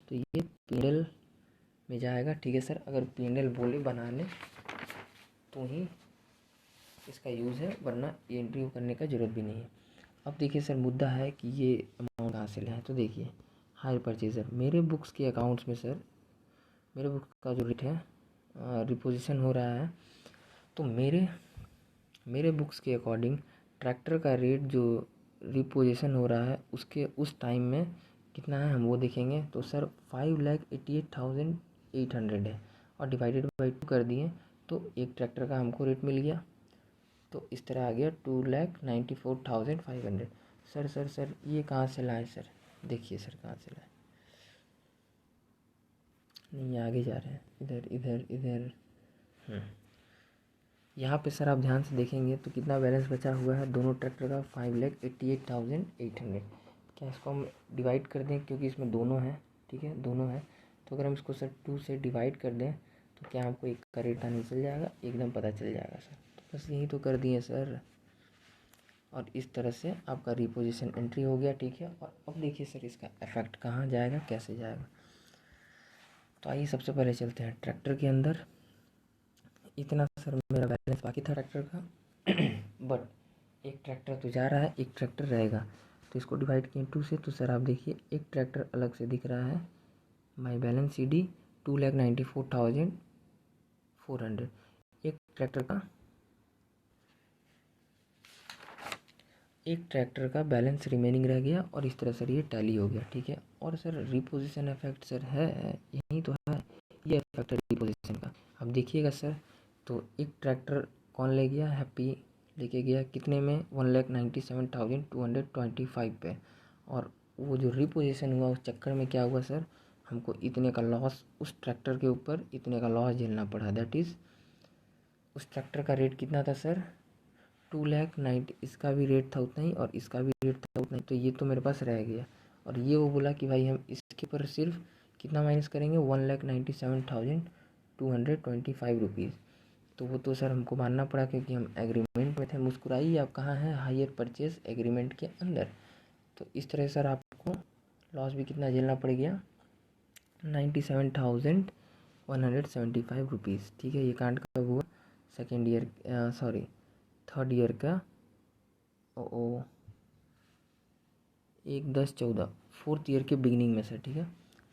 तो ये P&L में जाएगा। ठीक है सर, अगर P&L बोले बनाने तो ही इसका यूज़ है, वरना ये एंट्री करने का ज़रूरत भी नहीं है। अब देखिए सर, मुद्दा है कि ये अमाउंट कहाँ से है। तो देखिए हायर परचेजर, मेरे बुक्स के अकाउंट्स में सर, मेरे बुक का जो रेट है रिपोजिशन हो रहा है, तो मेरे बुक्स के अकॉर्डिंग ट्रैक्टर का रेट जो रिपोजिशन हो रहा है उसके उस टाइम में कितना है हम वो देखेंगे। तो सर 5,88,800 है, और डिवाइडेड बाई 2 कर दिए तो एक ट्रैक्टर का हमको रेट मिल गया। तो इस तरह आ गया 2,94,500। सर ये कहाँ से लाए सर, देखिए सर कहाँ से लाए, नहीं आगे जा रहे हैं, इधर इधर इधर। यहाँ पे सर आप ध्यान से देखेंगे तो कितना बैलेंस बचा हुआ है दोनों ट्रैक्टर का 5,88,800। क्या इसको हम डिवाइड कर दें, क्योंकि इसमें दोनों हैं। ठीक है, दोनों हैं, तो अगर हम इसको सर 2 से डिवाइड कर दें तो क्या हमको एक का रेट आने चल जाएगा, एकदम पता चल जाएगा सर। तो बस यही तो कर दिए सर, और इस तरह से आपका रिपोजिशन एंट्री हो गया। ठीक है, और अब देखिए सर इसका इफेक्ट कहाँ जाएगा, कैसे जाएगा। तो आइए सबसे पहले चलते हैं ट्रैक्टर के अंदर। इतना सर मेरा बैलेंस बाकी था ट्रैक्टर का बट एक ट्रैक्टर तो जा रहा है, एक ट्रैक्टर रहेगा। तो इसको डिवाइड किए 2 से, तो सर आप देखिए एक ट्रैक्टर अलग से दिख रहा है, माई बैलेंस CD 2,94,400। एक ट्रैक्टर का बैलेंस रिमेनिंग रह गया और इस तरह सर ये टैली हो गया, ठीक है। और सर रिपोजिशन इफेक्ट सर है, यही तो है, ये इफेक्ट है रिपोजिशन का। अब देखिएगा सर, तो एक ट्रैक्टर कौन ले गया, हैप्पी लेके गया कितने में, 1,97,225 पे। और वो जो रिपोजिशन हुआ उस चक्कर में क्या हुआ सर, हमको इतने का लॉस, उस ट्रैक्टर के ऊपर इतने का लॉस झेलना पड़ा। दैट इज़ उस ट्रैक्टर का रेट कितना था सर, 2,90,000, इसका भी रेट था उतना ही और इसका भी रेट था उतना ही। तो ये तो मेरे पास रह गया, और ये वो बोला कि भाई हम इसके ऊपर सिर्फ कितना माइनस करेंगे, 1,97,225 रुपीज़। तो वो तो सर हमको मानना पड़ा क्योंकि हम एग्रीमेंट में थे। मुस्कुराइए, आप कहाँ हैं, हायर परचेज एग्रीमेंट के अंदर। तो इस तरह सर आपको लॉस भी कितना झेलना पड़ गया, 97,175 रुपीज़, ठीक है। ये कांड कब हुआ, second year, sorry third year का, ओ 1/10/14, फोर्थ ईयर के बिगिनिंग में सर, ठीक है।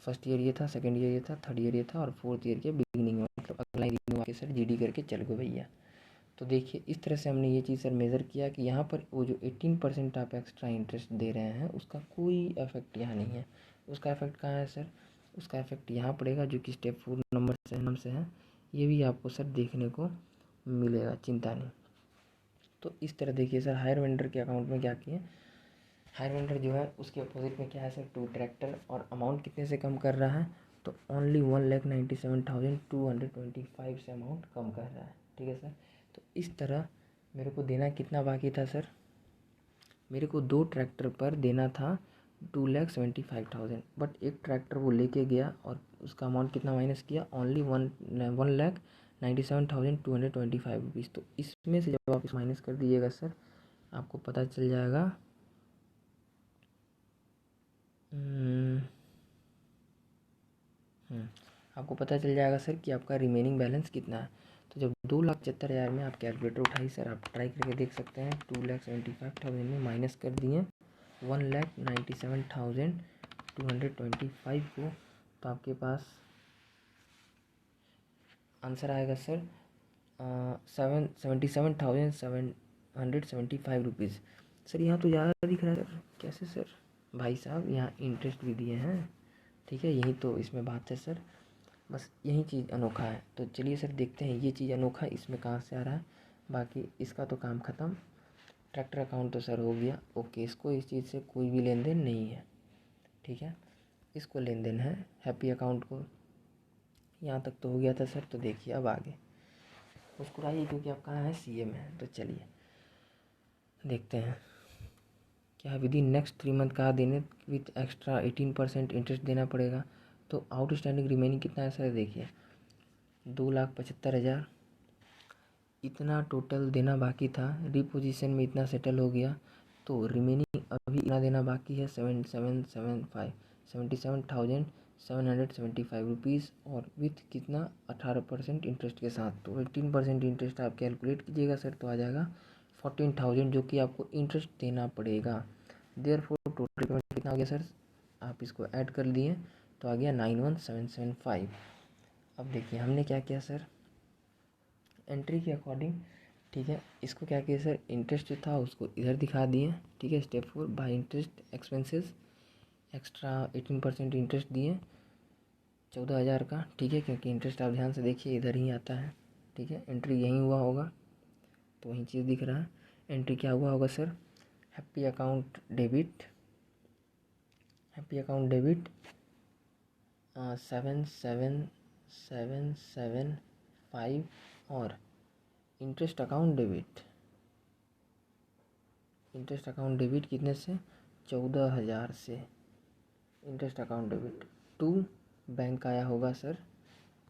फर्स्ट ईयर ये था, सेकेंड ईयर ये था, थर्ड ईयर ये था और फोर्थ ईयर के बिगिनिंग में, मतलब अगला दिन आके सर GD करके चल गए भैया। तो देखिए इस तरह से हमने ये चीज़ सर मेज़र किया कि यहाँ पर वो जो 18% आप एक्स्ट्रा इंटरेस्ट दे रहे हैं उसका कोई इफेक्ट यहाँ नहीं है। उसका इफेक्ट कहाँ है सर, उसका इफेक्ट यहाँ पड़ेगा जो कि स्टेप 4 नंबर से है। ये भी आपको सर देखने को मिलेगा, चिंता नहीं। तो इस तरह देखिए सर, हायर वेंडर के अकाउंट में क्या किए, हायर वेंडर जो है उसके अपोजिट में क्या है सर, 2 ट्रैक्टर, और अमाउंट कितने से कम कर रहा है, तो ओनली 1,97,225 से अमाउंट कम कर रहा है, ठीक है सर। तो इस तरह मेरे को देना कितना बाकी था सर, मेरे को 2 ट्रैक्टर पर देना था 2,75,000, बट एक ट्रैक्टर वो लेके गया और उसका अमाउंट कितना माइनस किया, ओनली 1,97,225 रुपीज़। तो इसमें से जब आप इस माइनस कर दीजिएगा सर, आपको पता चल जाएगा आपको पता चल जाएगा सर कि आपका रिमेनिंग बैलेंस कितना है। तो जब 2,75,000 में आप कैलकुलेटर उठाइए सर, आप ट्राई करके देख सकते हैं, 2,75,000 में माइनस कर दिए 1,97,225 को, तो आपके पास आंसर आएगा सर 77,775 रुपीज़। सर यहाँ तो ज़्यादा दिख रहा है सर, कैसे सर, भाई साहब यहाँ इंटरेस्ट भी दिए हैं, ठीक है, यही तो इसमें बात है सर, बस यही चीज़ अनोखा है। तो चलिए सर देखते हैं ये चीज़ अनोखा इसमें कहाँ से आ रहा है। बाकी इसका तो काम ख़त्म, ट्रैक्टर अकाउंट तो सर हो गया ओके, इसको इस चीज़ से कोई भी लेन देन नहीं है, ठीक है, इसको लेन देन है हैप्पी अकाउंट को। यहाँ तक तो हो गया था सर। तो देखिए अब आगे मुस्कुराइए क्योंकि आप कहाँ हैं, CA में हैं। तो चलिए देखते हैं क्या विद इन नेक्स्ट 3 मंथ कहा देने विथ एक्स्ट्रा 18% इंटरेस्ट देना पड़ेगा। तो आउटस्टैंडिंग रिमेनिंग कितना है सर, देखिए 2,75,000 इतना टोटल देना बाकी था, रिपोजिशन में इतना सेटल हो गया, तो रिमेनिंग अभी इतना देना बाकी है 77,775 रुपीज़, और विथ कितना 18% इंटरेस्ट के साथ। तो 18% इंटरेस्ट आप कैलकुलेट कीजिएगा सर, तो आ जाएगा 14,000 जो कि आपको इंटरेस्ट देना पड़ेगा। देयरफॉर टोटल पेमेंट कितना हो गया सर, आप इसको ऐड कर दिए तो आ गया 91,775। अब देखिए हमने क्या किया सर, एंट्री के अकॉर्डिंग, ठीक है, इसको क्या किया सर, इंटरेस्ट जो था उसको इधर दिखा दिए, ठीक है, step 4 bye interest expenses extra 18% interest दिए 14,000 का, ठीक है, क्योंकि इंटरेस्ट आप ध्यान से देखिए इधर ही आता है, ठीक है, एंट्री यहीं हुआ होगा तो वही चीज़ दिख रहा है। एंट्री क्या हुआ होगा सर, हैप्पी अकाउंट डेबिट 7,775 और इंटरेस्ट अकाउंट डेबिट कितने से, 14,000 से interest account debit to bank आया होगा सर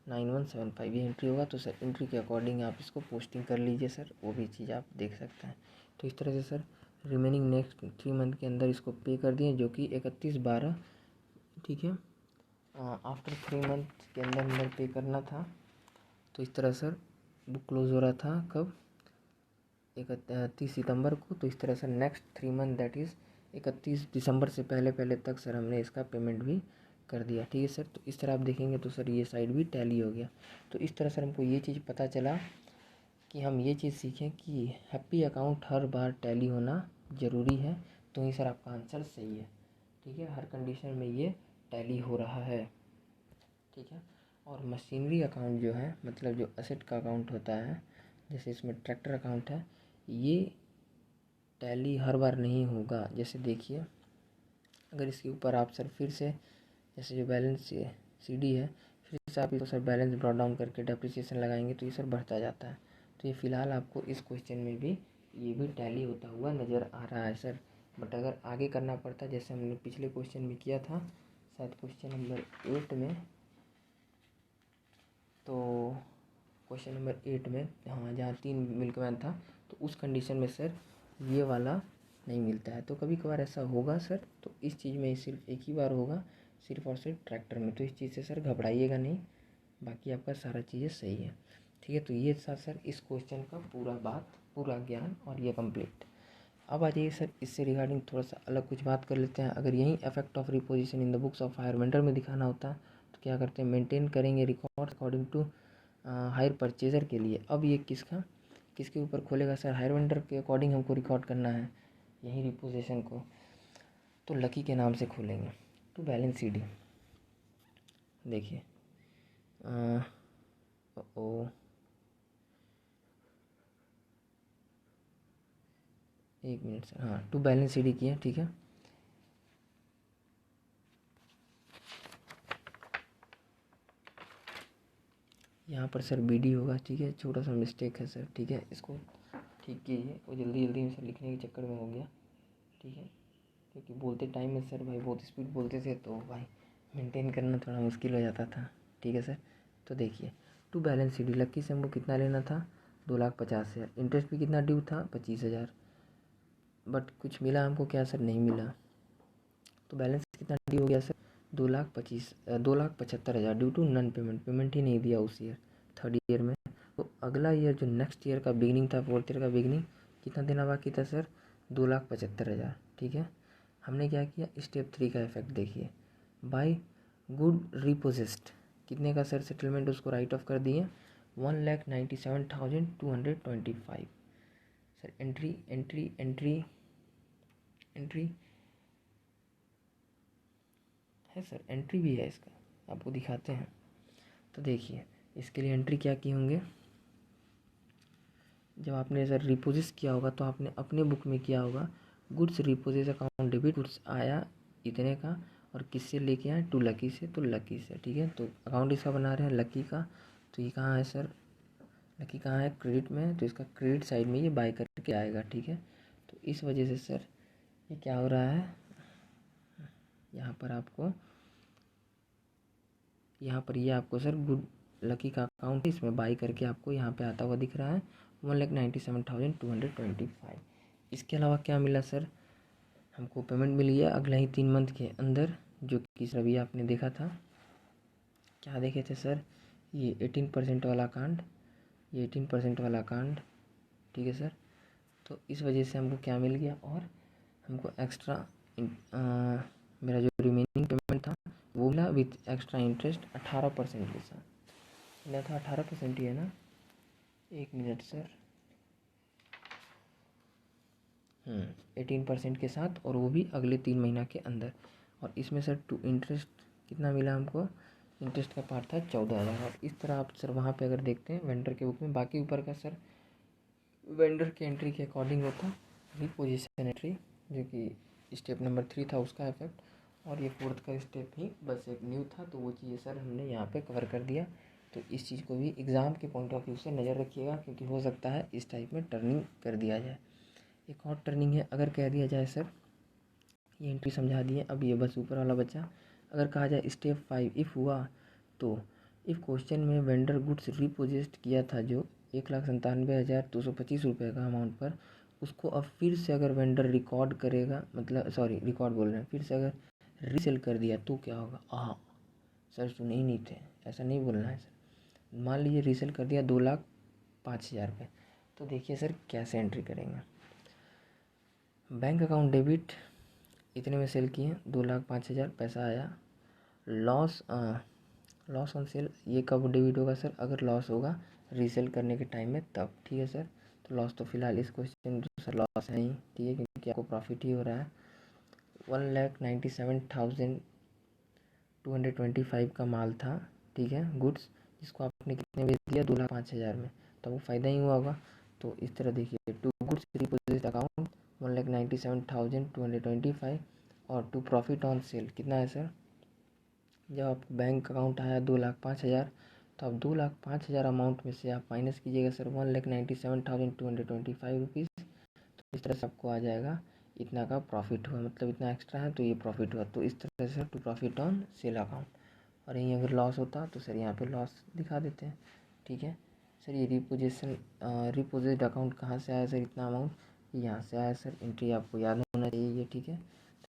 9175, ये एंट्री होगा। तो सर एंट्री के अकॉर्डिंग आप इसको पोस्टिंग कर लीजिए सर, वो भी चीज़ आप देख सकते हैं। तो इस तरह से सर रिमेनिंग नेक्स्ट 3 मंथ के अंदर इसको पे कर दिए जो कि 31/12, ठीक है, आफ्टर 3 मंथ के अंदर पे करना था। तो इस तरह सर बुक क्लोज हो रहा था कब, 31 सितंबर को। तो इस तरह से नेक्स्ट 3 मंथ दैट इज़ 31 दिसंबर से पहले पहले तक सर हमने इसका पेमेंट भी कर दिया, ठीक है सर। तो इस तरह आप देखेंगे तो सर ये साइड भी टैली हो गया। तो इस तरह सर हमको ये चीज़ पता चला कि हम ये चीज़ सीखें कि हैप्पी अकाउंट हर बार टैली होना ज़रूरी है, तो ही सर आपका आंसर सही है, ठीक है। हर कंडीशन में ये टैली हो रहा है, ठीक है। और मशीनरी अकाउंट जो है, मतलब जो असेट का अकाउंट होता है, जैसे इसमें ट्रैक्टर अकाउंट है, ये टैली हर बार नहीं होगा। जैसे देखिए, अगर इसके ऊपर आप सर फिर से, जैसे जो बैलेंस सीडी है, फिर से आप इसको सर बैलेंस ब्रॉट डाउन करके डेप्रिसिएशन लगाएंगे तो ये सर बढ़ता जाता है। तो ये फ़िलहाल आपको इस क्वेश्चन में भी ये भी टैली होता हुआ नज़र आ रहा है सर। बट अगर आगे करना पड़ता, जैसे हमने पिछले क्वेश्चन में किया था, शायद क्वेश्चन नंबर 8 में, तो क्वेश्चन नंबर 8 में, हाँ, जहाँ 3 मिल्कमैन था, तो उस कंडीशन में सर ये वाला नहीं मिलता है। तो कभी कभार ऐसा होगा सर, तो इस चीज़ में सिर्फ एक ही बार होगा, सिर्फ और सिर्फ ट्रैक्टर में। तो इस चीज़ से सर घबराइएगा नहीं, बाकी आपका सारा चीज़ें सही है, ठीक है। तो ये था सर इस क्वेश्चन का पूरा ज्ञान, और ये कंप्लीट। अब आ जाइए सर, इससे रिगार्डिंग थोड़ा सा अलग कुछ बात कर लेते हैं। अगर यही effect of repossession in the books of hire vendor में दिखाना होता तो क्या करते हैं, मेंटेन करेंगे record according to hire purchaser के लिए। अब ये किसके ऊपर खोलेगा सर, हायर वेंडर के अकॉर्डिंग हमको रिकॉर्ड करना है यही रिपोजिशन को, तो लकी के नाम से खोलेंगे। टू बैलेंस सीडी, देखिए ओ एक मिनट सर, हाँ, टू बैलेंस सीडी किया, ठीक है। यहाँ पर सर बीडी होगा, ठीक है, छोटा सा मिस्टेक है सर, ठीक है, इसको ठीक कीजिए। वो जल्दी जल्दी में सर लिखने के चक्कर में हो गया, ठीक है, क्योंकि बोलते टाइम में सर भाई बहुत स्पीड बोलते थे, तो भाई मेंटेन करना थोड़ा मुश्किल हो जाता था, ठीक है सर। तो देखिए, टू बैलेंस सीडी, लक्की से हमको कितना लेना था, 2,50,000। इंटरेस्ट भी कितना ड्यू था, 25,000। बट कुछ मिला हमको क्या सर, नहीं मिला। तो बैलेंस कितना ड्यू हो गया sir, 2,75,000 due to non payment ही नहीं दिया उस ईयर, थर्ड ईयर में। तो अगला ईयर जो नेक्स्ट ईयर का बिगनिंग था, फोर्थ ईयर का बिगनिंग, कितना देना बाकी था सर, 2,75,000, ठीक है। हमने क्या किया, स्टेप 3 का इफेक्ट देखिए, बाय गुड रिपोजिस्ट, कितने का सर सेटलमेंट उसको राइट ऑफ कर दिए, 1,97,225। Sir entry entry entry entry है सर, एंट्री भी है इसका, आपको दिखाते हैं। तो देखिए, इसके लिए एंट्री क्या की होंगे, जब आपने सर रिपोजिस किया होगा तो आपने अपने बुक में किया होगा, गुड्स रिपोजिस अकाउंट डेबिट, गुड्स आया इतने का, और किससे लेके आए, टू लकी से, तो लकी से, ठीक है। तो अकाउंट इसका बना रहे हैं लकी का, तो ये कहाँ है सर, लकी कहाँ है, क्रेडिट में, तो इसका क्रेडिट साइड में ये बाय करके आएगा, ठीक है। तो इस वजह से सर ये क्या हो रहा है, यहाँ पर ये आपको सर गुड लकी का अकाउंट इसमें बाई करके आपको यहाँ पे आता हुआ दिख रहा है, 1,97,225। इसके अलावा क्या मिला सर, हमको पेमेंट मिल गया अगला ही 3 मंथ के अंदर, जो कि सर अभी आपने देखा था, क्या देखे थे सर, ये 18% वाला कांड, ये 18% वाला कांड, ठीक है सर। तो इस वजह से हमको क्या मिल गया, और हमको एक्स्ट्रा मेरा जो रिमेनिंग पेमेंट था वो मिला विथ एक्स्ट्रा इंटरेस्ट 18% के साथ मिला था, 18% ही है ना, एक मिनट सर, 18% के साथ, और वो भी अगले 3 महीना के अंदर। और इसमें सर टू इंटरेस्ट कितना मिला हमको, इंटरेस्ट का पार्ट था 14,000। और इस तरह आप सर वहाँ पे अगर देखते हैं वेंडर के बुक में, बाकी ऊपर का सर वेंडर के एंट्री के अकॉर्डिंग होता, रिपोजिशन एंट्री, जो कि स्टेप नंबर 3 था उसका इफेक्ट, और ये 4th का स्टेप ही बस एक न्यू था, तो वो चीज़ें सर हमने यहाँ पे कवर कर दिया। तो इस चीज़ को भी एग्ज़ाम के पॉइंट ऑफ व्यू से नज़र रखिएगा, क्योंकि हो सकता है इस टाइप में टर्निंग कर दिया जाए। एक और टर्निंग है, अगर कह दिया जाए सर, ये एंट्री समझा दिए, अब ये बस ऊपर वाला बचा। अगर कहा जाए स्टेप 5 इफ़ हुआ, तो इफ़ क्वेश्चन में वेंडर गुड्स रिपोजिस्ट किया था जो 1,97,225 रुपये का अमाउंट पर, उसको अब फिर से अगर वेंडर रिकॉर्ड करेगा, मतलब सॉरी रिकॉर्ड बोल रहे हैं, फिर से अगर रीसेल कर दिया तो क्या होगा, सर सुने ही नहीं थे, ऐसा नहीं बोलना है सर। मान लीजिए रीसेल कर दिया 2,05,000 रुपये, तो देखिए सर कैसे एंट्री करेंगे, बैंक अकाउंट डेबिट इतने में सेल किए, 2,05,000 पैसा आया। लॉस ऑन सेल ये कब डेबिट होगा सर? अगर लॉस होगा रीसेल करने के टाइम में तब, ठीक है सर। तो लॉस तो फिलहाल इस क्वेश्चन में सर लॉस है ही, ठीक है, क्योंकि आपको प्रॉफिट ही हो रहा है। 1,97,225 का माल था, ठीक है, गुड्स, जिसको आपने कितने बेच दिया? 2,05,000 में, तो वो फ़ायदा ही हुआ होगा। तो इस तरह देखिए, टू गुड्स रिपोजिट अकाउंट 1,97,225 और टू प्रॉफिट ऑन सेल कितना है सर? जब आपको बैंक अकाउंट आया 2,05,000, तो आप 2,05,000 अमाउंट में से आप माइनस कीजिएगा सर 1,97,225 रुपीज़। तो इस तरह से आपको आ जाएगा इतना का प्रॉफिट हुआ, मतलब इतना एक्स्ट्रा है तो ये प्रॉफिट हुआ। तो इस तरह से to profit on sale account. और यहीं अगर लॉस होता तो सर यहाँ पे लॉस दिखा देते हैं, ठीक है सर। ये रिपोजिट अकाउंट कहाँ से आया सर? इतना अमाउंट यहाँ से आया सर, एंट्री आपको याद होना चाहिए ये, ठीक है।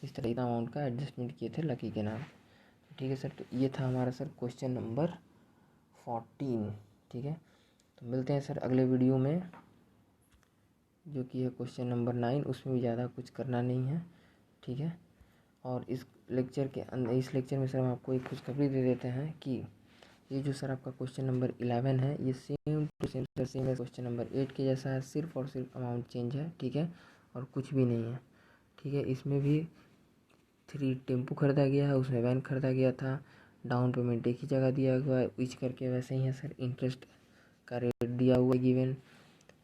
इस तरह इतना अमाउंट का एडजस्टमेंट किए थे लकी के नाम, ठीक है सर। तो ये था हमारा सर क्वेश्चन नंबर 14, ठीक है। तो मिलते हैं सर अगले वीडियो में, जो कि है क्वेश्चन नंबर 9। उसमें भी ज़्यादा कुछ करना नहीं है, ठीक है। और इस लेक्चर में सर हम आपको एक खुशखबरी दे देते हैं कि ये जो सर आपका क्वेश्चन नंबर 11 है, ये same to same sir same है क्वेश्चन नंबर 8 के जैसा है, सिर्फ और सिर्फ अमाउंट चेंज है, ठीक है, और कुछ भी नहीं है, ठीक है। इसमें भी 3 टेम्पो खरीदा गया है, उसमें वैन खरीदा गया था, डाउन पेमेंट एक ही जगह दिया हुआ है इच करके, वैसे ही है सर। इंटरेस्ट का रेट दिया हुआ है गिवन,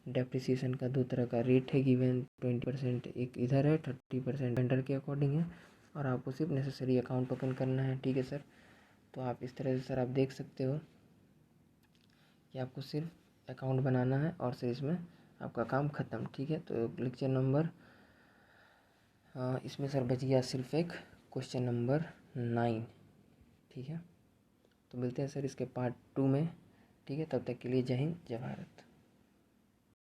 डेप्रिसिएशन का 2 तरह का रेट है गिवन, 20% एक इधर है, 30% वेंडर के अकॉर्डिंग है, और आपको सिर्फ नेसेसरी अकाउंट ओपन करना है, ठीक है सर। तो आप इस तरह से सर आप देख सकते हो कि आपको सिर्फ अकाउंट बनाना है और सर इसमें आपका काम ख़त्म, ठीक है। तो लेक्चर नंबर इसमें सर बच गया सिर्फ एक क्वेश्चन नंबर 9, ठीक है। तो मिलते हैं सर इसके पार्ट 2 में, ठीक है। तब तक के लिए जय हिंद, जय भारत।